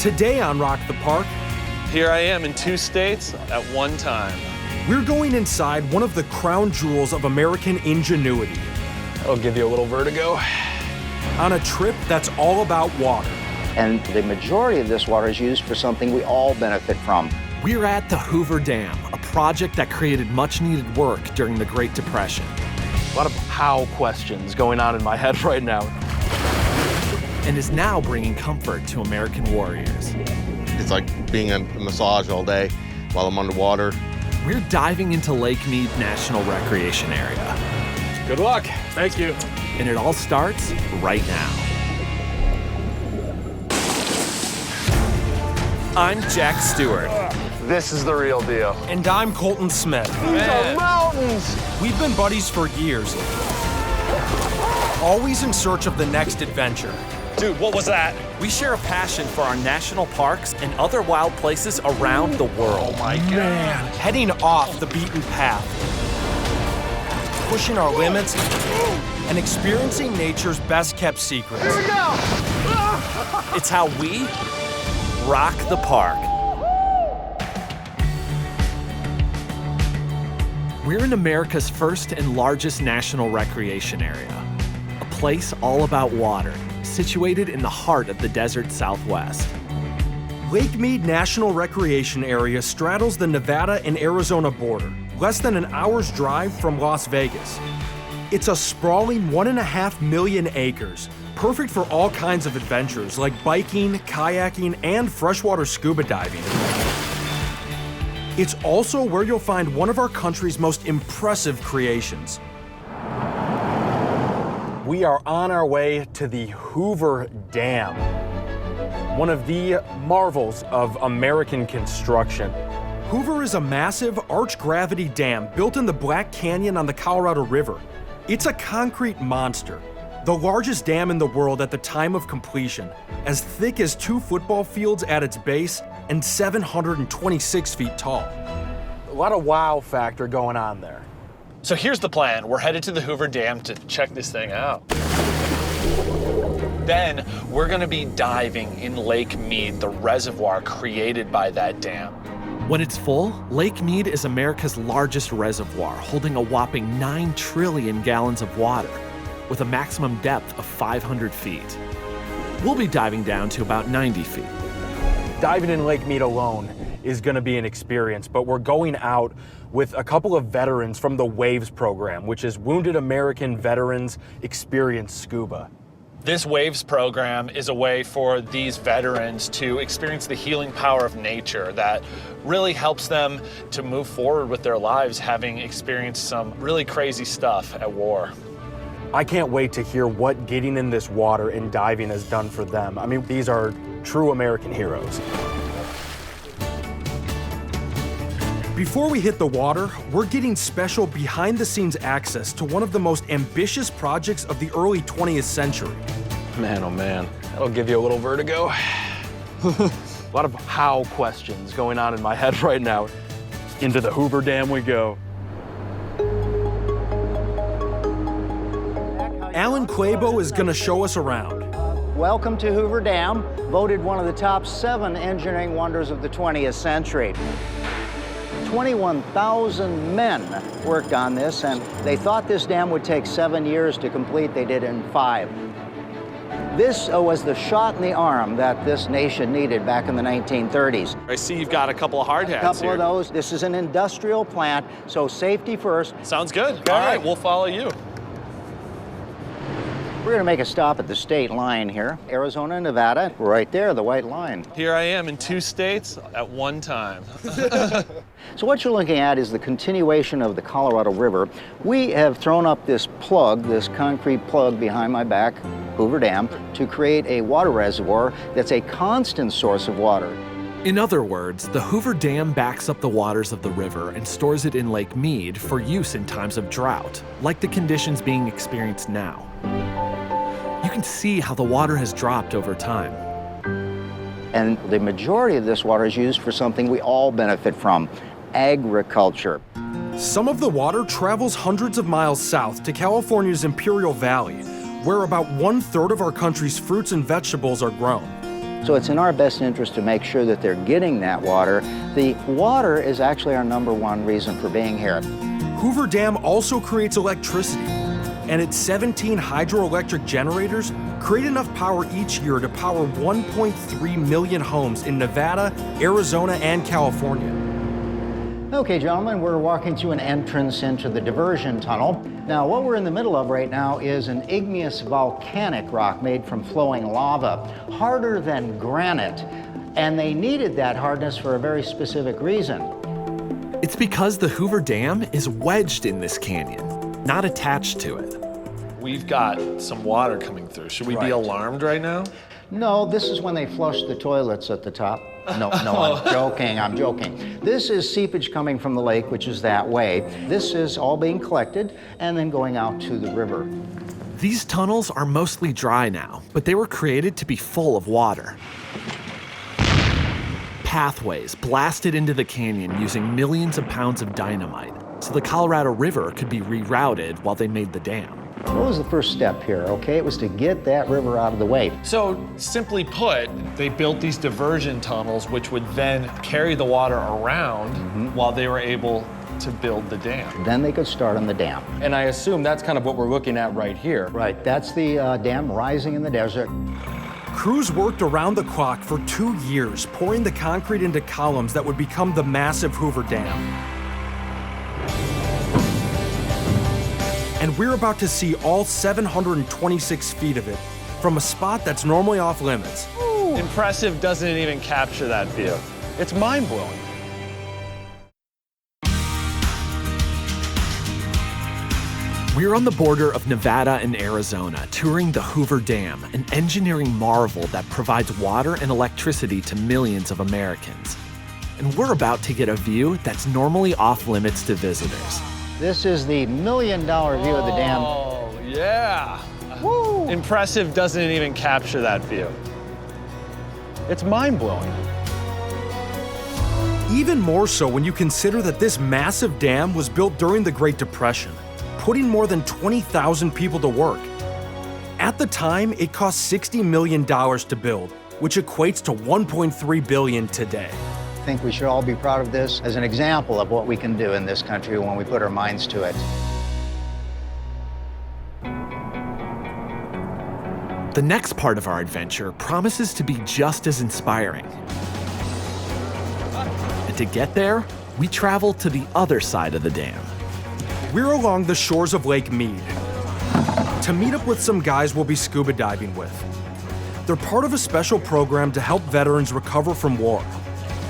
Today on Rock the Park, here I am in 2 states at one time. We're going inside one of the crown jewels of American ingenuity. That'll give you a little vertigo. On a trip that's all about water. And the majority of this water is used for something we all benefit from. We're at the Hoover Dam, a project that created much-needed work during the Great Depression. A lot of how questions going on in my head right now. And is now bringing comfort to American warriors. It's like being a massage all day while I'm underwater. We're diving into Lake Mead National Recreation Area. Good luck. Thank you. And it all starts right now. I'm Jack Stewart. This is the real deal. And I'm Colton Smith. These are mountains. We've been buddies for years, always in search of the next adventure. Dude, what was that? We share a passion for our national parks and other wild places around the world. Oh my God. Heading off the beaten path, pushing our limits, and experiencing nature's best-kept secrets. Here we go. It's how we rock the park. We're in America's first and largest national recreation area, a place all about water, situated in the heart of the desert Southwest. Lake Mead National Recreation Area straddles the Nevada and Arizona border, less than an hour's drive from Las Vegas. It's a sprawling 1.5 million acres, perfect for all kinds of adventures like biking, kayaking, and freshwater scuba diving. It's also where you'll find one of our country's most impressive creations. We are on our way to the Hoover Dam, one of the marvels of American construction. Hoover is a massive arch-gravity dam built in the Black Canyon on the Colorado River. It's a concrete monster, the largest dam in the world at the time of completion, as thick as 2 football fields at its base and 726 feet tall. A lot of wow factor going on there. So here's the plan. We're headed to the Hoover Dam to check this thing out. Then we're gonna be diving in Lake Mead, the reservoir created by that dam. When it's full, Lake Mead is America's largest reservoir, holding a whopping 9 trillion gallons of water, with a maximum depth of 500 feet. We'll be diving down to about 90 feet. Diving in Lake Mead alone is going to be an experience, but we're going out with a couple of veterans from the WAVES program, which is Wounded American Veterans Experiencing Scuba. This WAVES program is a way for these veterans to experience the healing power of nature that really helps them to move forward with their lives, having experienced some really crazy stuff at war. I can't wait to hear what getting in this water and diving has done for them. I mean, these are true American heroes. Before we hit the water, we're getting special behind-the-scenes access to one of the most ambitious projects of the early 20th century. Man, oh man, that'll give you a little vertigo. A lot of how questions going on in my head right now. Into the Hoover Dam we go. Alan Clabo is going to show us around. Welcome to Hoover Dam, voted one of the top 7 engineering wonders of the 20th century. 21,000 men worked on this, and they thought this dam would take 7 years to complete. They did it in 5. This was the shot in the arm that this nation needed back in the 1930s. I see you've got a couple of hard hats A couple here. of those. This is an industrial plant, so safety first. Sounds good. All right, we'll follow you. We're going to make a stop at the state line here. Arizona and Nevada, right there, the white line. Here I am in 2 states at one time. So what you're looking at is the continuation of the Colorado River. We have thrown up this plug, this concrete plug behind my back, Hoover Dam, to create a water reservoir that's a constant source of water. In other words, the Hoover Dam backs up the waters of the river and stores it in Lake Mead for use in times of drought, like the conditions being experienced now. You can see how the water has dropped over time. And the majority of this water is used for something we all benefit from, agriculture. Some of the water travels hundreds of miles south to California's Imperial Valley, where about 1/3 of our country's fruits and vegetables are grown. So it's in our best interest to make sure that they're getting that water. The water is actually our #1 reason for being here. Hoover Dam also creates electricity, and its 17 hydroelectric generators create enough power each year to power 1.3 million homes in Nevada, Arizona, and California. Okay, gentlemen, we're walking through an entrance into the diversion tunnel. Now, what we're in the middle of right now is an igneous volcanic rock made from flowing lava, harder than granite. And they needed that hardness for a very specific reason. It's because the Hoover Dam is wedged in this canyon, not attached to it. We've got some water coming through. Should we be Right. alarmed right now? No, this is when they flush the toilets at the top. No, I'm joking. This is seepage coming from the lake, which is that way. This is all being collected and then going out to the river. These tunnels are mostly dry now, but they were created to be full of water. Pathways blasted into the canyon using millions of pounds of dynamite, so the Colorado River could be rerouted while they made the dam. What was the first step here, okay? It was to get that river out of the way. So, simply put, they built these diversion tunnels, which would then carry the water around while they were able to build the dam. Then they could start on the dam. And I assume that's kind of what we're looking at right here. Right, that's the dam rising in the desert. Crews worked around the clock for 2 years, pouring the concrete into columns that would become the massive Hoover Dam. And we're about to see all 726 feet of it from a spot that's normally off limits. Impressive doesn't even capture that view. It's mind-blowing. We're on the border of Nevada and Arizona, touring the Hoover Dam, an engineering marvel that provides water and electricity to millions of Americans. And we're about to get a view that's normally off limits to visitors. This is the $1 million view of the dam. Oh, yeah. Woo! Impressive doesn't even capture that view. It's mind-blowing. Even more so when you consider that this massive dam was built during the Great Depression, putting more than 20,000 people to work. At the time, it cost $60 million to build, which equates to $1.3 billion today. I think we should all be proud of this as an example of what we can do in this country when we put our minds to it. The next part of our adventure promises to be just as inspiring. And to get there, we travel to the other side of the dam. We're along the shores of Lake Mead to meet up with some guys we'll be scuba diving with. They're part of a special program to help veterans recover from war.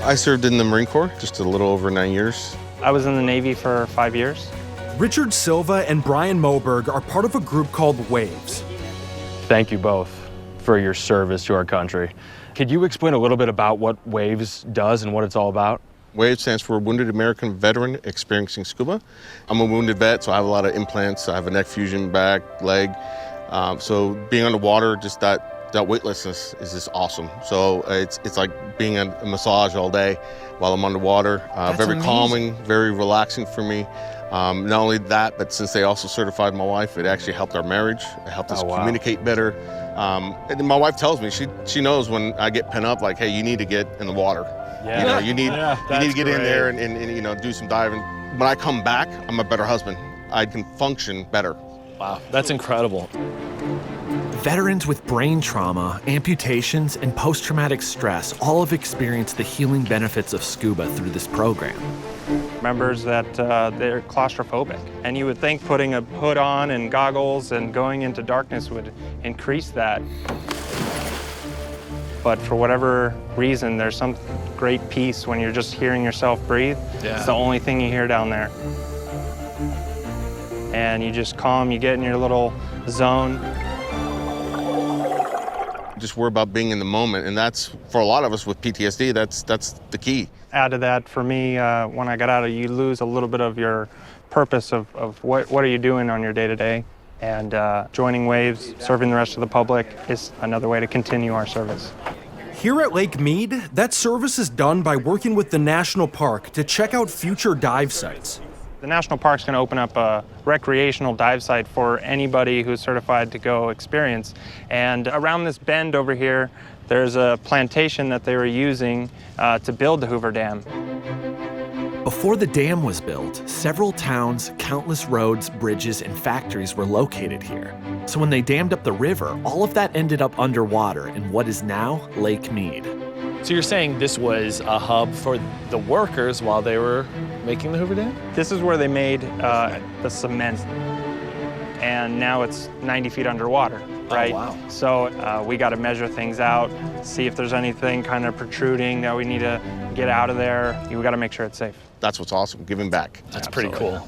I served in the Marine Corps just a little over 9 years. I was in the Navy for 5 years. Richard Silva and Brian Moberg are part of a group called Waves. Thank you both for your service to our country. Could you explain a little bit about what Waves does and what it's all about? WAVE stands for Wounded American Veteran Experiencing Scuba. I'm a wounded vet, so I have a lot of implants. I have a neck fusion, back, leg. So being underwater, just that weightlessness is just awesome. So it's like being a massage all day while I'm underwater. Very amazing. calming, very relaxing for me. Not only that, but since they also certified my wife, it actually helped our marriage. It helped us communicate better. And my wife tells me, she knows when I get pent up, like, hey, you need to get in the water. Yeah. You know, you need to get in great. there and you know, do some diving. When I come back, I'm a better husband. I can function better. Wow, that's incredible. Veterans with brain trauma, amputations, and post-traumatic stress all have experienced the healing benefits of scuba through this program. Members that they're claustrophobic. And you would think putting a hood on and goggles and going into darkness would increase that. But for whatever reason, there's some great peace when you're just hearing yourself breathe. Yeah. It's the only thing you hear down there. And you just calm, you get in your little zone. Just worry about being in the moment, and that's, for a lot of us with PTSD, that's the key. Add to that, for me, when I got out of it, you lose a little bit of your purpose of what are you doing on your day-to-day. And joining Waves, serving the rest of the public is another way to continue our service. Here at Lake Mead, that service is done by working with the national park to check out future dive sites. The National Park's going to open up a recreational dive site for anybody who's certified to go experience. And around this bend over here, there's a plantation that they were using to build the Hoover Dam. Before the dam was built, several towns, countless roads, bridges, and factories were located here. So when they dammed up the river, all of that ended up underwater in what is now Lake Mead. So you're saying this was a hub for the workers while they were making the Hoover Dam? This is where they made the cement, and now it's 90 feet underwater, right? Oh, wow. So we got to measure things out, see if there's anything kind of protruding that we need to get out of there. We got to make sure it's safe. That's what's awesome, giving back. That's pretty cool.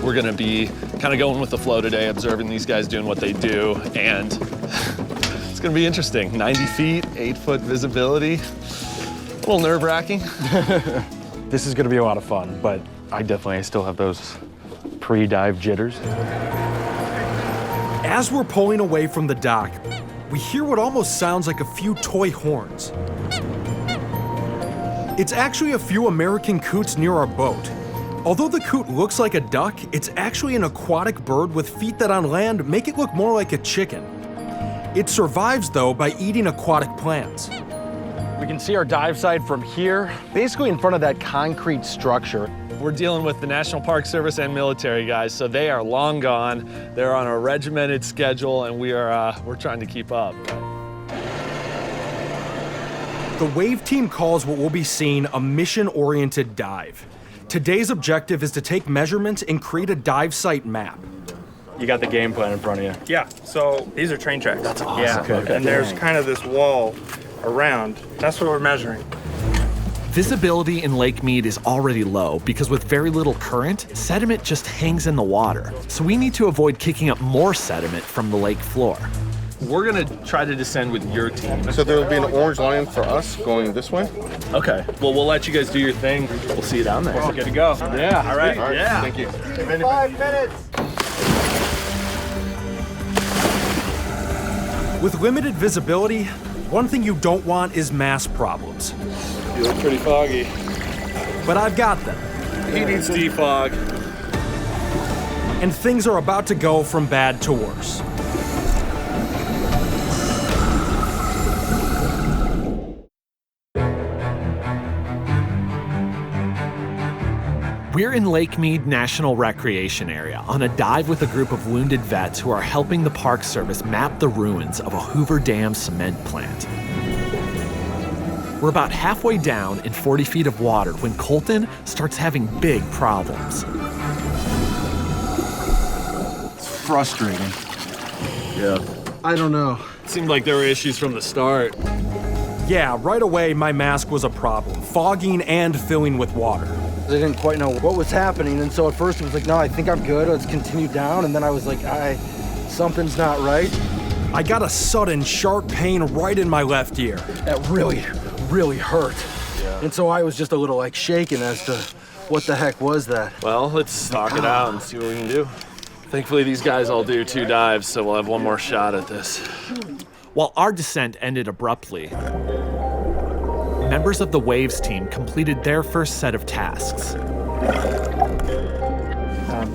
We're gonna be kind of going with the flow today, observing these guys doing what they do, and it's gonna be interesting. 90 feet, 8-foot visibility. A little nerve-wracking. This is gonna be a lot of fun, but I definitely still have those pre-dive jitters. As we're pulling away from the dock, we hear what almost sounds like a few toy horns. It's actually a few American coots near our boat. Although the coot looks like a duck, it's actually an aquatic bird with feet that on land make it look more like a chicken. It survives, though, by eating aquatic plants. We can see our dive site from here, basically in front of that concrete structure. We're dealing with the National Park Service and military guys, so they are long gone. They're on a regimented schedule, and we're trying to keep up. The wave team calls what we'll be seeing a mission-oriented dive. Today's objective is to take measurements and create a dive site map. You got the game plan in front of you. Yeah, so these are train tracks. That's awesome. Yeah, Okay. and there's kind of this wall around. That's what we're measuring. Visibility in Lake Mead is already low because with very little current, sediment just hangs in the water. So we need to avoid kicking up more sediment from the lake floor. We're gonna try to descend with your team. So there will be an orange line for us going this way. Okay, well, we'll let you guys do your thing. We'll see you down there. We're good to go. Yeah, all right. Yeah. Thank you. 5 minutes. With limited visibility, one thing you don't want is mass problems. You look pretty foggy. But I've got them. He needs defog. And things are about to go from bad to worse. We're in Lake Mead National Recreation Area on a dive with a group of wounded vets who are helping the Park Service map the ruins of a Hoover Dam cement plant. We're about halfway down in 40 feet of water when Colton starts having big problems. It's frustrating. Yeah. I don't know. It seemed like there were issues from the start. Yeah, right away my mask was a problem, fogging and filling with water. I didn't quite know what was happening, and so at first it was like, no, I think I'm good. Let's continue down, and then I was like, something's not right. I got a sudden sharp pain right in my left ear. That really hurt. Yeah. And so I was just a little like shaken as to what the heck was that. Well, let's talk it out and see what we can do. Thankfully, these guys all do 2 dives, so we'll have one more shot at this. While our descent ended abruptly, members of the Waves team completed their first set of tasks.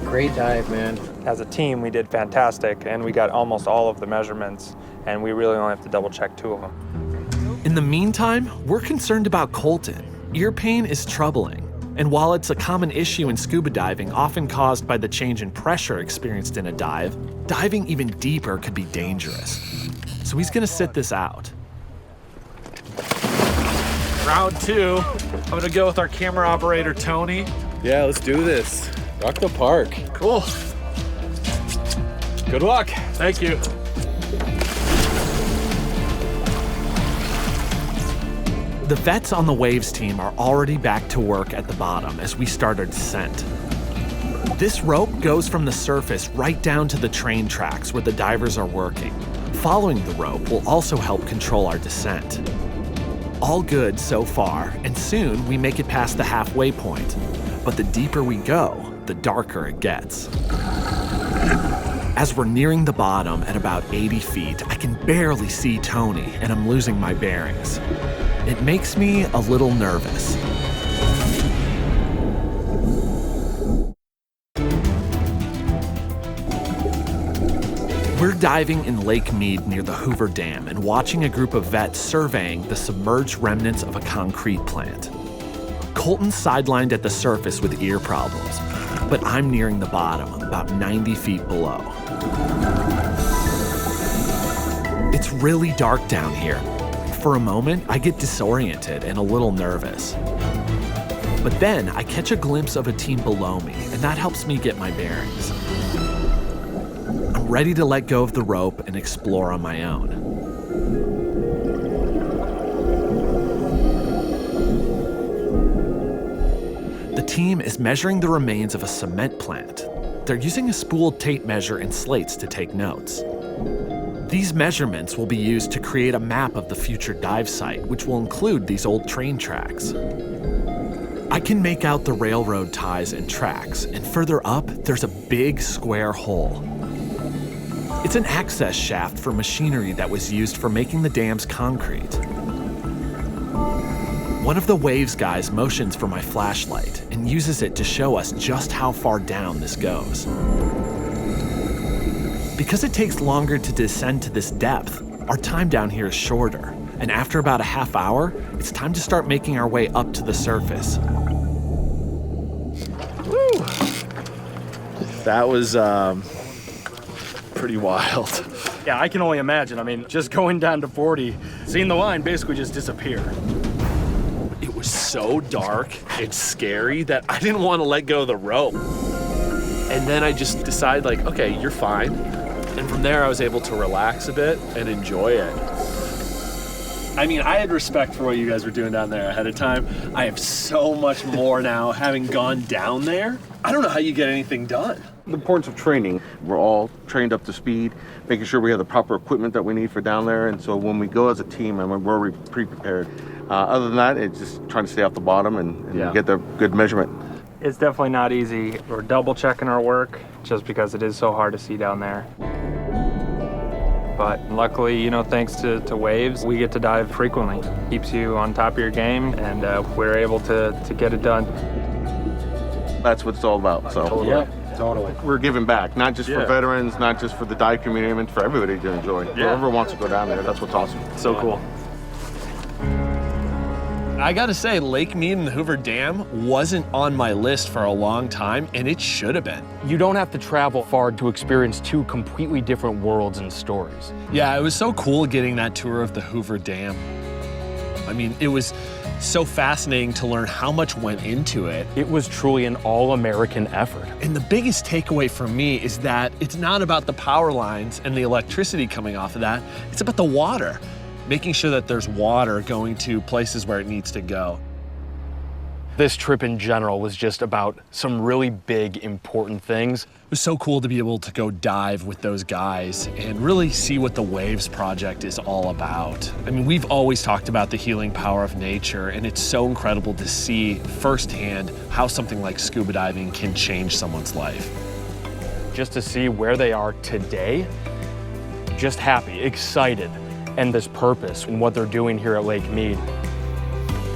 Great dive, man. As a team, we did fantastic, and we got almost all of the measurements, and we really only have to double check 2 of them. In the meantime, we're concerned about Colton. Ear pain is troubling, and while it's a common issue in scuba diving, often caused by the change in pressure experienced in a dive, diving even deeper could be dangerous. So he's gonna sit this out. Round 2, I'm gonna go with our camera operator, Tony. Yeah, let's do this. Rock the park. Cool. Good luck. Thank you. The vets on the Waves team are already back to work at the bottom as we start our descent. This rope goes from the surface right down to the train tracks where the divers are working. Following the rope will also help control our descent. All good so far, and soon we make it past the halfway point. But the deeper we go, the darker it gets. As we're nearing the bottom at about 80 feet, I can barely see Tony, and I'm losing my bearings. it makes me a little nervous. We're diving in Lake Mead near the Hoover Dam and watching a group of vets surveying the submerged remnants of a concrete plant. Colton's sidelined at the surface with ear problems, but I'm nearing the bottom, about 90 feet below. It's really dark down here. For a moment, I get disoriented and a little nervous. But then I catch a glimpse of a team below me, and that helps me get my bearings. I'm ready to let go of the rope and explore on my own. The team is measuring the remains of a cement plant. They're using a spooled tape measure and slates to take notes. These measurements will be used to create a map of the future dive site, which will include these old train tracks. I can make out the railroad ties and tracks, and further up, there's a big square hole. It's an access shaft for machinery that was used for making the dam's concrete. One of the Waves guys motions for my flashlight and uses it to show us just how far down this goes. Because it takes longer to descend to this depth, our time down here is shorter, and after about a half hour, it's time to start making our way up to the surface. Woo! That was pretty wild. Yeah, I can only imagine. I mean, just going down to 40, seeing the line basically just disappear. It was so dark and scary that I didn't want to let go of the rope. And then I just decided, like, okay, you're fine. And from there, I was able to relax a bit and enjoy it. I mean, I had respect for what you guys were doing down there ahead of time. I have so much more now, having gone down there. I don't know how you get anything done. The importance of training. We're all trained up to speed, making sure we have the proper equipment that we need for down there. And so when we go as a team, I mean, we're pre-prepared. Other than that, it's just trying to stay off the bottom and get the good measurement. It's definitely not easy. We're double checking our work just because it is so hard to see down there. But luckily, you know, thanks to Waves, we get to dive frequently. Keeps you on top of your game, and we're able to get it done. That's what it's all about. So Yeah, totally. we're giving back, not just for veterans, not just for the dive community, but for everybody to enjoy. Whoever wants to go down there, that's what's awesome. So cool. I gotta say, Lake Mead and the Hoover Dam wasn't on my list for a long time, and it should have been. You don't have to travel far to experience two completely different worlds and stories. Yeah, it was so cool getting that tour of the Hoover Dam. I mean, it was so fascinating to learn how much went into it. It was truly an all-American effort. And the biggest takeaway for me is that it's not about the power lines and the electricity coming off of that, it's about the water. Making sure that there's water going to places where it needs to go. This trip in general was just about some really big, important things. It was so cool to be able to go dive with those guys and really see what the Waves project is all about. I mean, we've always talked about the healing power of nature, and it's so incredible to see firsthand how something like scuba diving can change someone's life. Just to see where they are today, just happy, excited, and this purpose and what they're doing here at Lake Mead.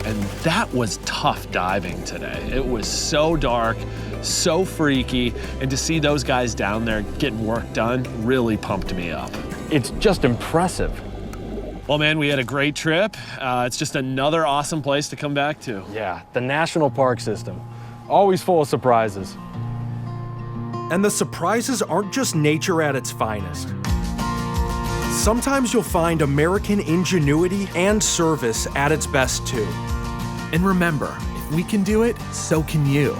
And that was tough diving today. It was so dark, so freaky, and to see those guys down there getting work done really pumped me up. It's just impressive. Well, man, we had a great trip. It's just another awesome place to come back to. Yeah, the national park system, always full of surprises. And the surprises aren't just nature at its finest. Sometimes you'll find American ingenuity and service at its best too. And remember, if we can do it, so can you.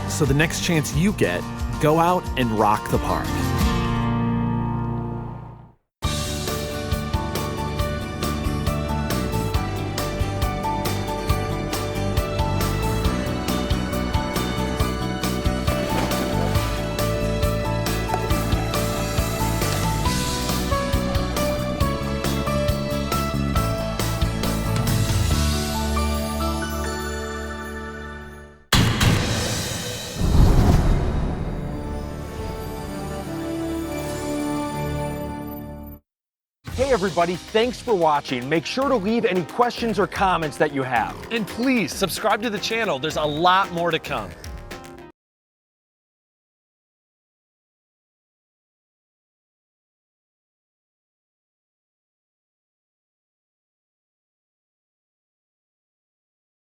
So the next chance you get, go out and rock the park. Hey everybody, thanks for watching. Make sure to leave any questions or comments that you have. And please subscribe to the channel. There's a lot more to come.